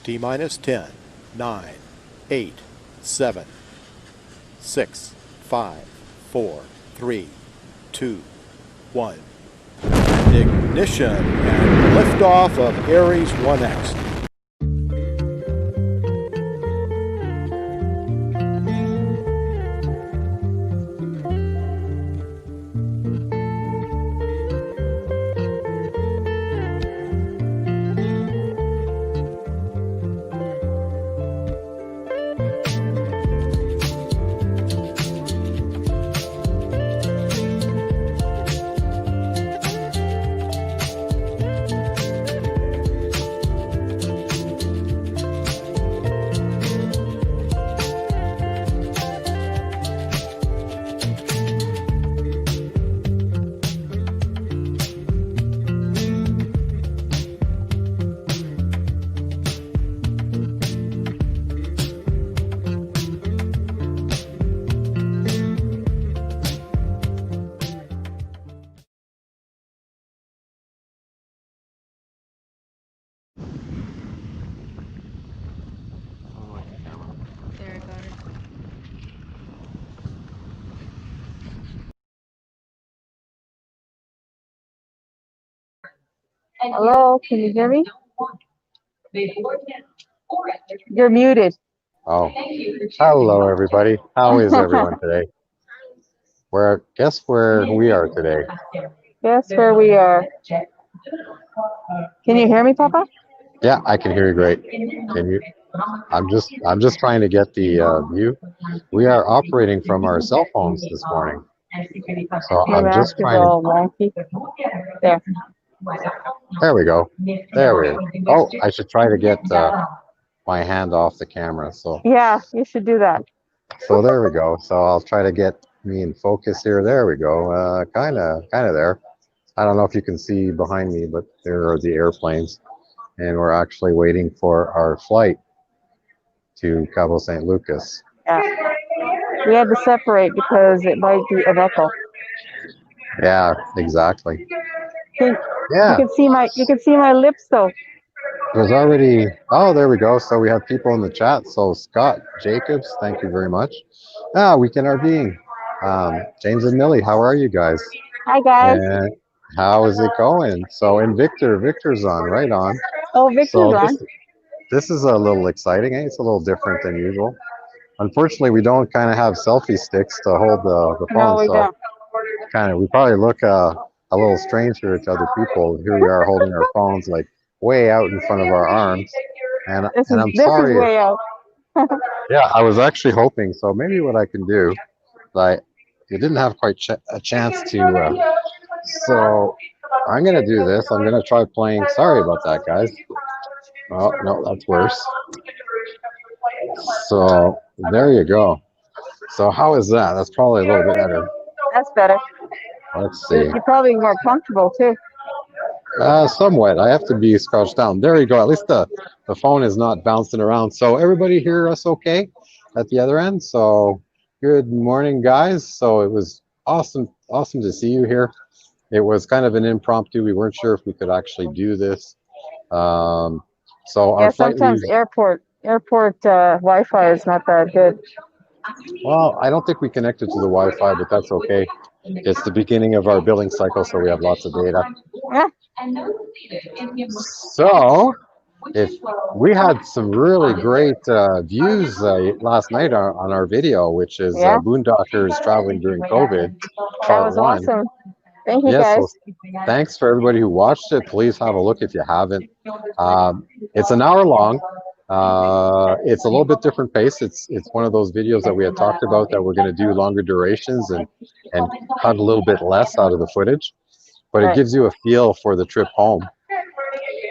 T-minus 10, 9, 8, 7, 6, 5, 4, 3, 2, 1. And ignition and liftoff of Aries 1X. Hello, can you hear me? You're muted. Oh, hello everybody. How is everyone today? Guess where we are today? Guess where we are. Can you hear me, Papa? Yeah, I can hear you great. Can you? I'm just trying to get the view. We are operating from our cell phones this morning. So I'm just trying to. There. There we go. There we go. Oh, I should try to get my hand off the camera. So yeah, you should do that. So there we go. So I'll try to get me in focus here. There we go. Kind of there. I don't know if you can see behind me, but there are the airplanes, and we're actually waiting for our flight to Cabo San Lucas. Yeah. We had to separate because it might be an echo. Yeah, exactly. Yeah. You can see my lips though. There's already, oh, there we go. So we have people in the chat. So Scott Jacobs, thank you very much. Weekend RVing. James and Millie, how are you guys? Hi guys. And how is it going? So, and Victor's on, right on. Oh, Victor's on. This is a little exciting. It's a little different than usual. Unfortunately, we don't kind of have selfie sticks to hold the phone. No, we don't. We probably look a little strange here to other people. Here we are holding our phones like way out in front of our arms. And I'm sorry. This is way out. Yeah, I was actually hoping. So maybe what I can do, you didn't have quite a chance to. So I'm going to do this. I'm going to try playing. Sorry about that, guys. Oh, no, that's worse. So there you go. So how is that? That's probably a little bit better. That's better. Let's see. You're probably more comfortable too. Somewhat. I have to be scotched down. There you go. At least the phone is not bouncing around. So everybody hear us okay at the other end? So good morning, guys. So it was awesome to see you here. It was kind of an impromptu. We weren't sure if we could actually do this. So our sometimes airport Wi-Fi is not that good. Well, I don't think we connected to the Wi-Fi, but that's okay. It's the beginning of our billing cycle, so we have lots of data. Yeah. So, if we had some really great views last night on our video, which is Boondockers Traveling During COVID, part 1. Awesome. Thank you, guys. So thanks for everybody who watched it. Please have a look if you haven't. It's an hour long. It's a little bit different pace. It's one of those videos that we had talked about that we're going to do longer durations and cut a little bit less out of the footage, but it gives you a feel for the trip home.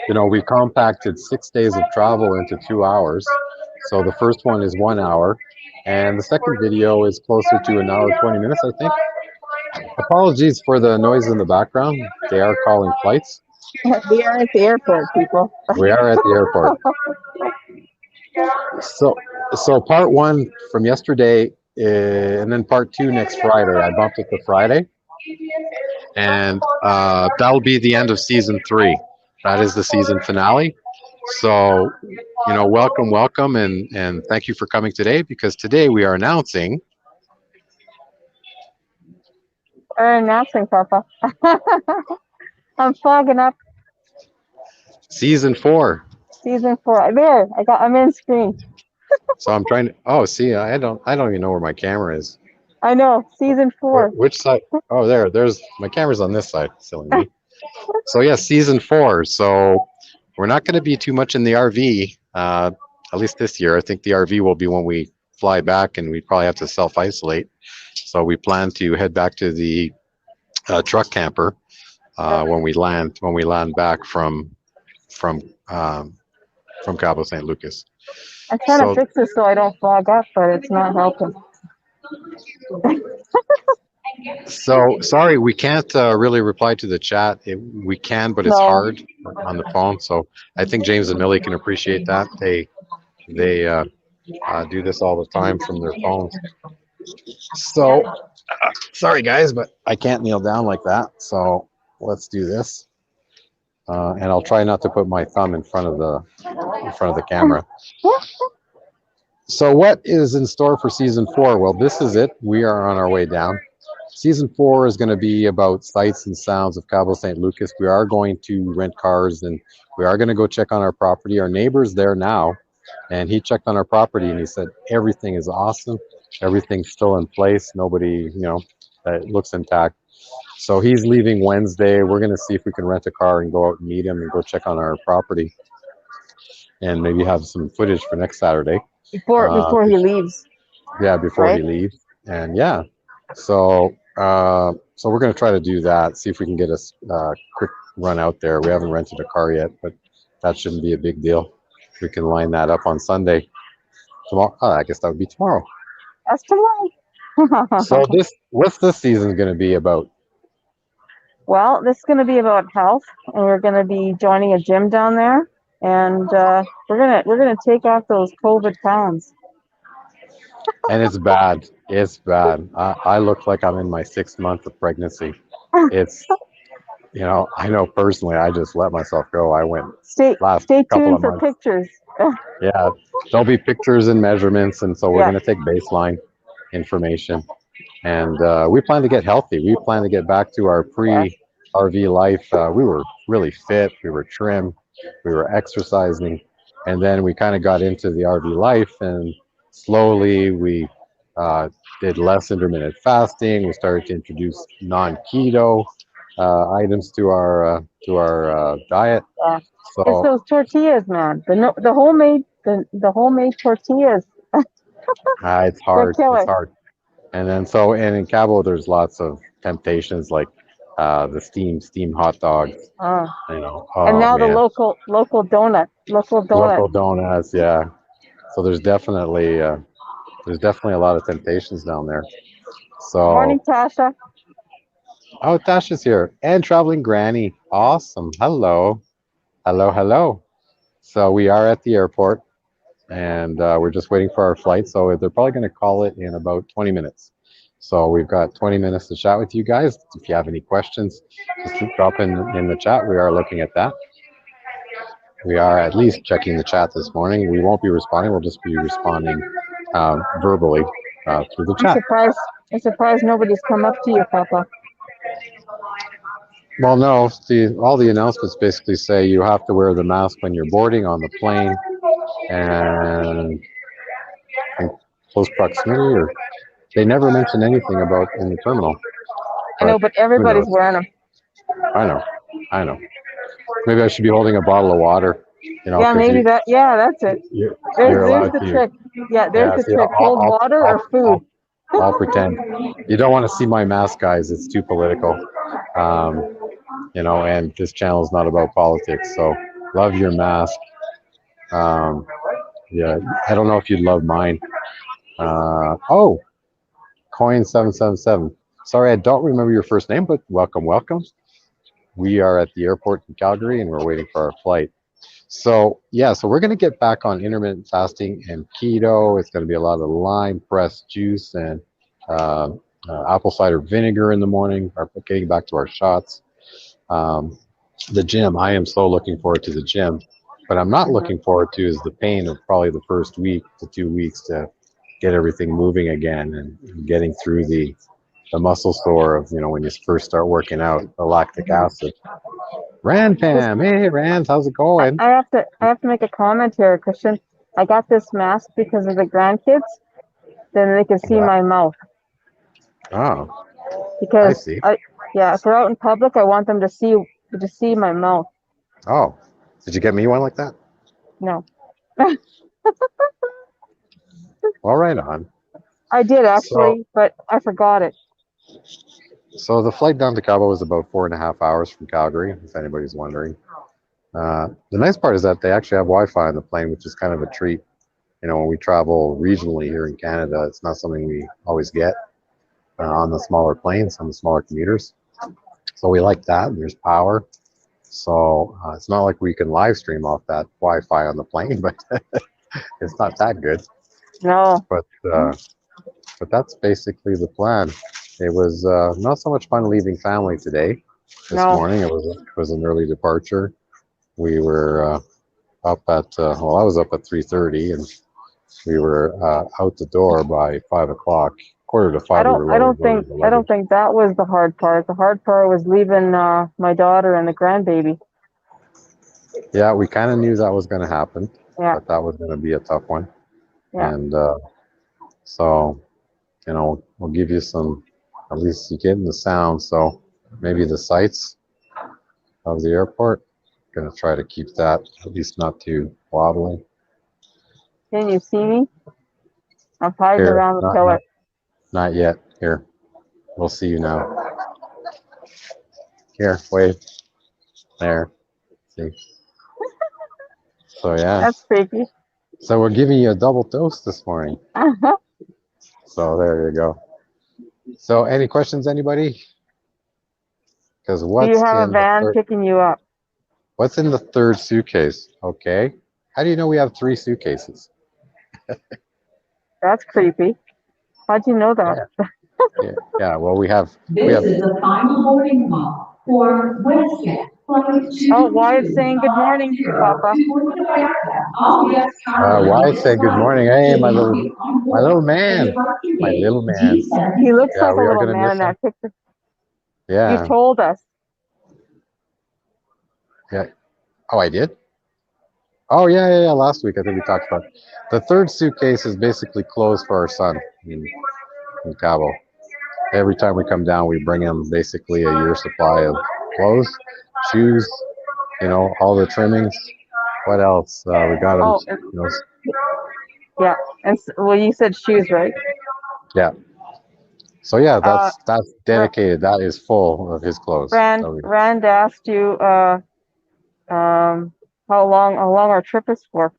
You know, we compacted 6 days of travel into 2 hours. So the first one is 1 hour, and the second video is closer to an hour 20 minutes, I think. Apologies for the noise in the background. They are calling flights. We are at the airport, people. We are at the airport. So part 1 from yesterday, and then part 2 next Friday. I bumped it to Friday, and that'll be the end of season 3. That is the season finale. So, welcome, and thank you for coming today, because today we are announcing Or announcing, Papa. I'm fogging up season 4. season 4. There, I'm in screen. So I'm trying to. Oh, see, I don't even know where my camera is. I know, season 4. Which side? Oh, there's my camera's on this side. Silly me. So yeah, season 4. So we're not going to be too much in the RV, at least this year. I think the RV will be when we fly back, and we probably have to self-isolate. So we plan to head back to the truck camper when we land back from Cabo San Lucas. I'm trying to So fix this so I don't fog up, but it's not helping. so sorry, we can't really reply to the chat. We can, but it's No. hard on the phone. So I think James and Millie can appreciate that. They do this all the time from their phones. So sorry guys, but I can't kneel down like that. So let's do this, and I'll try not to put my thumb in front of the camera. So what is in store for season 4? Well, this is it. We are on our way down. Season 4 is going to be about sights and sounds of Cabo San Lucas. We are going to rent cars, and we are going to go check on our property. Our neighbor's there now, and he checked on our property, and he said everything is awesome. Everything's still in place. Nobody, it looks intact. So he's leaving Wednesday. We're going to see if we can rent a car and go out and meet him and go check on our property, and maybe have some footage for next Saturday. Before he leaves. Yeah, before he leaves. And yeah, so we're going to try to do that, see if we can get a quick run out there. We haven't rented a car yet, but that shouldn't be a big deal. We can line that up on Sunday. Tomorrow, I guess that would be tomorrow. That's tomorrow. So what's this season going to be about? Well, this is going to be about health, and we're going to be joining a gym down there, and we're gonna take off those COVID pounds. And it's bad. It's bad. I look like I'm in my 6th month of pregnancy. It's, I know personally, I just let myself go. I went Stay couple tuned of for months. pictures. Yeah, there'll be pictures and measurements, and so we're going to take baseline information. And we plan to get healthy. We plan to get back to our pre-RV life. We were really fit. We were trim. We were exercising. And then we kind of got into the RV life, and slowly we did less intermittent fasting. We started to introduce non-keto items to our diet. Yeah. So It's those tortillas, man. The homemade tortillas. it's hard. Killer. It's hard. And then and in Cabo, there's lots of temptations like the steam hot dogs. And now the local donut. Local donuts, yeah. So there's definitely a lot of temptations down there. So morning, Tasha. Oh, Tasha's here, and traveling granny. Awesome. Hello. So we are at the airport, and we're just waiting for our flight. So they're probably going to call it in about 20 minutes. So we've got 20 minutes to chat with you guys. If you have any questions, just drop in the chat. We are looking at that. We are at least checking the chat this morning. We won't be responding. We'll just be responding verbally through the chat. I'm surprised nobody's come up to you, Papa. Well, no. All the announcements basically say you have to wear the mask when you're boarding on the plane, and in close proximity, or they never mention anything about in the terminal. I know, but everybody's wearing them. I know. Maybe I should be holding a bottle of water. Yeah, maybe that's it. There's the trick. Yeah, there's the trick. Cold water or food. I'll pretend. You don't want to see my mask, guys. It's too political. And this channel is not about politics. So love your mask. Yeah, I don't know if you'd love mine. Coin777. Sorry, I don't remember your first name, but welcome. We are at the airport in Calgary, and we're waiting for our flight. So we're going to get back on intermittent fasting and keto. It's going to be a lot of lime pressed juice and apple cider vinegar in the morning. Getting back to our shots. The gym. I am so looking forward to the gym. But I'm not looking forward to is the pain of probably the first week to 2 weeks to get everything moving again and getting through the muscle sore of, you know, when you first start working out, the lactic acid. Rand Pam, hey Rand, how's it going? I have to make a comment here, Christian. I got this mask because of the grandkids. Then they can see Yeah. my mouth. Oh, I Because see. yeah, if we're out in public, I want them to see my mouth. Oh, did you get me one like that? No, Well, right on. I did So, actually, but I forgot it. so the flight down to Cabo was about 4.5 hours from Calgary, if anybody's wondering. The nice part is that they actually have Wi-Fi on the plane, which is kind of a treat. You know, when we travel regionally here in Canada, it's not something we always get on the smaller planes, on the smaller commuters. So we like that. There's power. So it's not like we can live stream off that Wi-Fi on the plane, but it's not that good. No. But that's basically the plan. It was not so much fun leaving family today. This morning it was an early departure. We were up at well, I was up at 3:30, and we were out the door by 5 o'clock. Quarter to 5. I don't think that was the hard part. The hard part was leaving my daughter and the grandbaby. Yeah, we kind of knew that was going to happen. Yeah. But that was going to be a tough one. Yeah. And so, you know, we'll give you some, at least you get in the sound. So maybe the sights of the airport. Going to try to keep that at least not too wobbly. Can you see me? I'm hiding Here, around the pillar. Not yet. Here, we'll see you now. Here, wave. There. See. So yeah. That's creepy. So we're giving you a double dose this morning. So there you go. So any questions, anybody? Because Do you have a van picking you up? What's in the third suitcase? Okay. How do you know we have 3 suitcases? That's creepy. How'd you know that? Yeah. Well, we have. This is the final boarding call for WestJet. Oh, Wyatt's saying good morning, Papa. Wyatt saying good morning. Hey, my little man. My little man. He looks like a little man in that picture. Yeah. You told us. Yeah. Oh, I did? Oh, yeah. Last week, I think we talked about it. The third suitcase is basically clothes for our son in Cabo. Every time we come down, we bring him basically a year's supply of clothes, shoes, you know, all the trimmings. What else? We got him. You know, yeah. And well, you said shoes, right? Yeah. So yeah, that's dedicated. That is full of his clothes. Rand asked you how long our trip is for.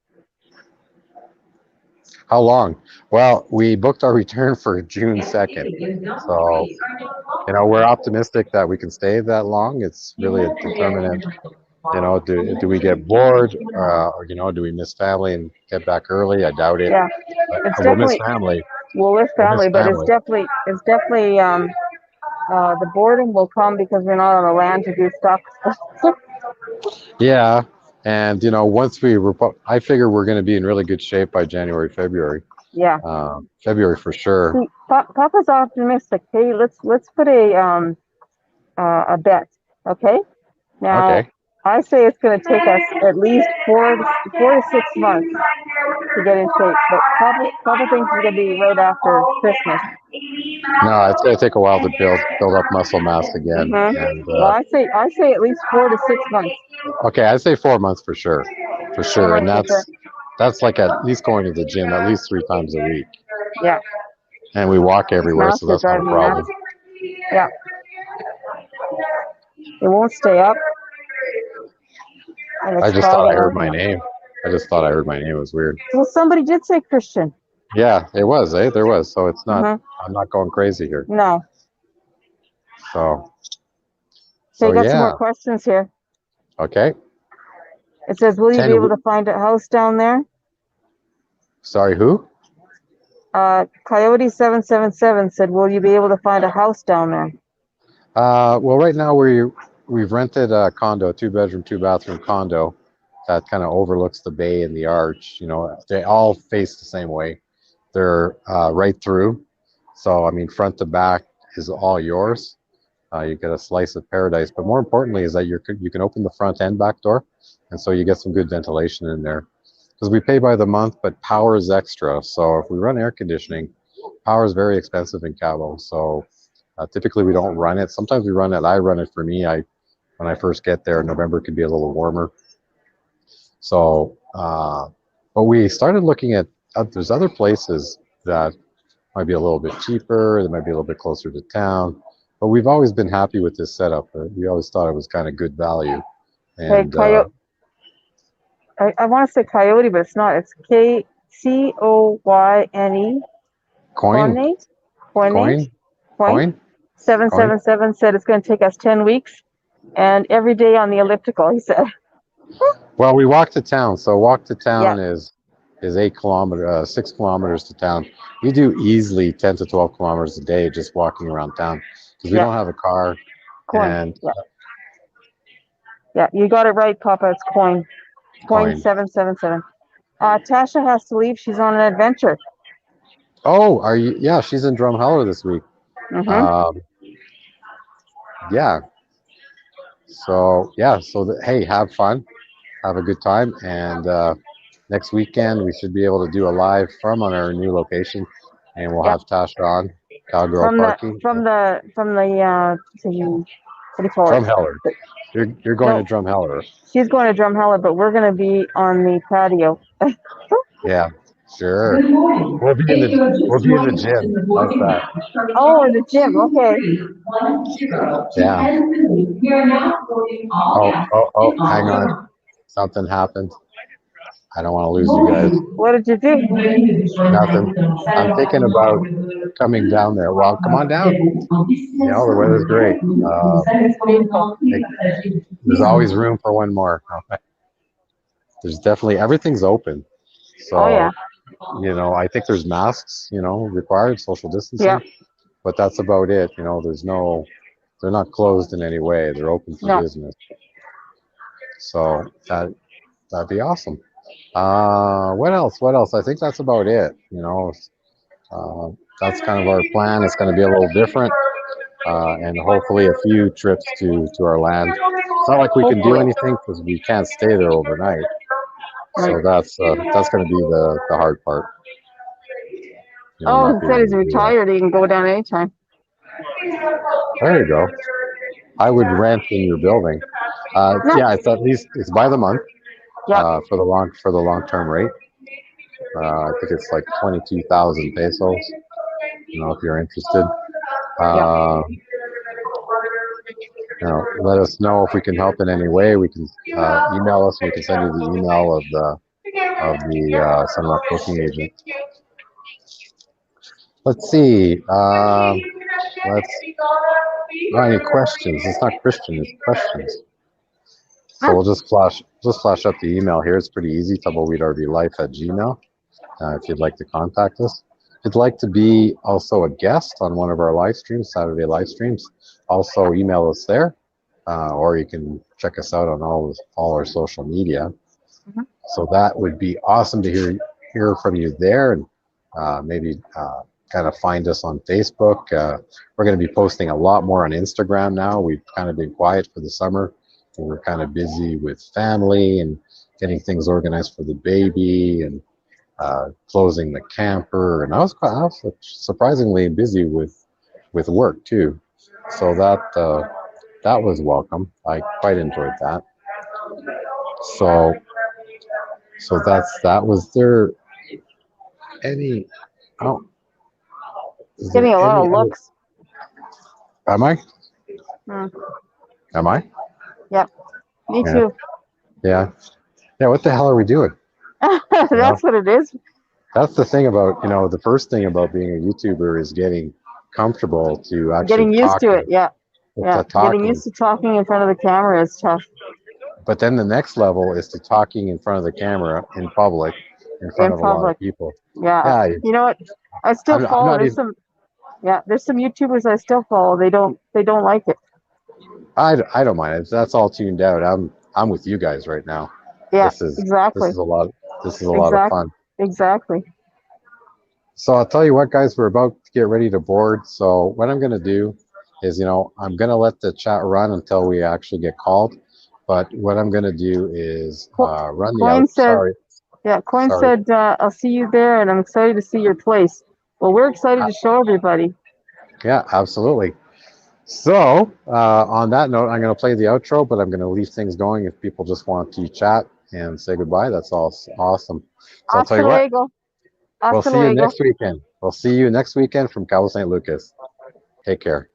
How long? Well, we booked our return for June 2nd. So, you know, we're optimistic that we can stay that long. It's really a determinant. You know, do we get bored, or you know, do we miss family and get back early? I doubt it. Yeah, we'll miss family. We'll miss family, but it's definitely the boredom will come because we're not on the land to do stuff. Yeah, and you know, once I figure we're going to be in really good shape by January, February. Yeah. February for sure. See, Papa's optimistic. Hey, let's put a bet. Okay. Now. Okay. I say it's going to take us at least 4 to 6 months to get in shape, but Papa thinks it's going to be right after Christmas. No, it's going to take a while to build up muscle mass again. Mm-hmm. And, well, I say at least 4 to 6 months. Okay, I say 4 months for sure, and that's like at least going to the gym at least 3 times a week. Yeah. And we walk everywhere, so that's not a problem. Yeah. It won't stay up. I just thought I heard my name. It was weird. Well, somebody did say Christian. Yeah, it was, there was. So it's not, I'm not going crazy here. No. So we got some more questions here. Okay. It says, will you be able to find a house down there? Sorry, who? Coyote 777 said, will you be able to find a house down there? Well, right now we've rented a condo, 2-bedroom, 2-bathroom condo that kind of overlooks the bay and the arch. You know, they all face the same way. They're right through. So, I mean, front to back is all yours. You get a slice of paradise. But more importantly is that you can open the front and back door. And so you get some good ventilation in there. Because we pay by the month, but power is extra. So if we run air conditioning, power is very expensive in Cabo. So typically we don't run it. Sometimes we run it. I run it for me. When I first get there, November could be a little warmer. So, but we started looking at, there's other places that might be a little bit cheaper. They might be a little bit closer to town. But we've always been happy with this setup. We always thought it was kind of good value. And I want to say Coyote, but it's not. It's Coyne. Coin. 777 said it's going to take us 10 weeks, and every day on the elliptical, he said. Well, we walk to town. So walk to town Yeah. is 6 kilometers to town. We do easily 10 to 12 kilometers a day just walking around town because we don't have a car. Coin. And Yeah, you got it right, Papa. It's Coin. Coin. 777. Tasha has to leave. She's on an adventure. Oh, are you? Yeah, she's in Drumheller this week. Yeah. So yeah. So hey, have fun, have a good time, and next weekend we should be able to do a live from on our new location, and we'll have Tasha on Cowgirl Parking from the what do you call it? Drumheller. You're going to Drumheller. She's going to Drumheller, but we're going to be on the patio. Yeah, sure. We'll be in the gym. How's that? Oh, in the gym. Okay. Yeah. Oh, hang on. Something happened. I don't want to lose you guys. What did you do? Nothing. I'm thinking about coming down there. Well, come on down. You know, the weather's great. There's always room for one more. There's definitely, everything's open. So, you know, I think there's masks, you know, required, social distancing. Yeah. But that's about it. You know, they're not closed in any way. They're open for business. So that'd be awesome. What else? I think that's about it. You know, that's kind of our plan. It's going to be a little different, and hopefully a few trips to our land. It's not like we can do anything because we can't stay there overnight. So that's going to be the hard part. He said he's retired. He can go down anytime. There you go. I would rent in your building. Yeah, it's at least it's by the month. For the long-term rate. I think it's like 22,000 pesos. You know, if you're interested. You know, let us know if we can help in any way. We can email us. We can send you the email of the Sunrock booking agent. Let's see. Any questions? It's not Christian. It's questions. So we'll just flash up the email here. It's pretty easy. TumbleweedRvLife@gmail. If you'd like to contact us. If you'd like to be also a guest on one of our live streams, Saturday live streams, also email us there, or you can check us out on all our social media. So that would be awesome to hear from you there, and maybe kind of find us on Facebook. We're going to be posting a lot more on Instagram now. We've kind of been quiet for the summer. We're kind of busy with family and getting things organized for the baby and closing the camper. And I was surprisingly busy with work too. So that was welcome. I quite enjoyed that. So that. Was there any? Oh, getting a lot of looks. Am I? Am I? Yep. Me too. Yeah. What the hell are we doing? That's what it is. That's the thing about, the first thing about being a YouTuber is getting comfortable to actually getting used to it. Yeah. Talking. Getting used to talking in front of the camera is tough. But then the next level is to talking in front of the camera in public, in front of a lot of people. Yeah. You know what? I still follow. There's some YouTubers I still follow. They don't like it. I don't mind it. That's all tuned out. I'm with you guys right now. Yeah, this is exactly. this is a lot of fun. Exactly. So I'll tell you what, guys, we're about to get ready to board. So what I'm going to do is, I'm going to let the chat run until we actually get called. But what I'm going to do is run the Coin out. said, Sorry. yeah, Coin Sorry. said, I'll see you there, and I'm excited to see your place. Well, we're excited to show everybody. Yeah, absolutely. So on that note, I'm going to play the outro, but I'm going to leave things going if people just want to chat and say goodbye. That's all awesome. So I'll tell Hasta you what, luego. we'll Hasta see you luego. next weekend. We'll see you next weekend from Cabo St. Lucas. Take care.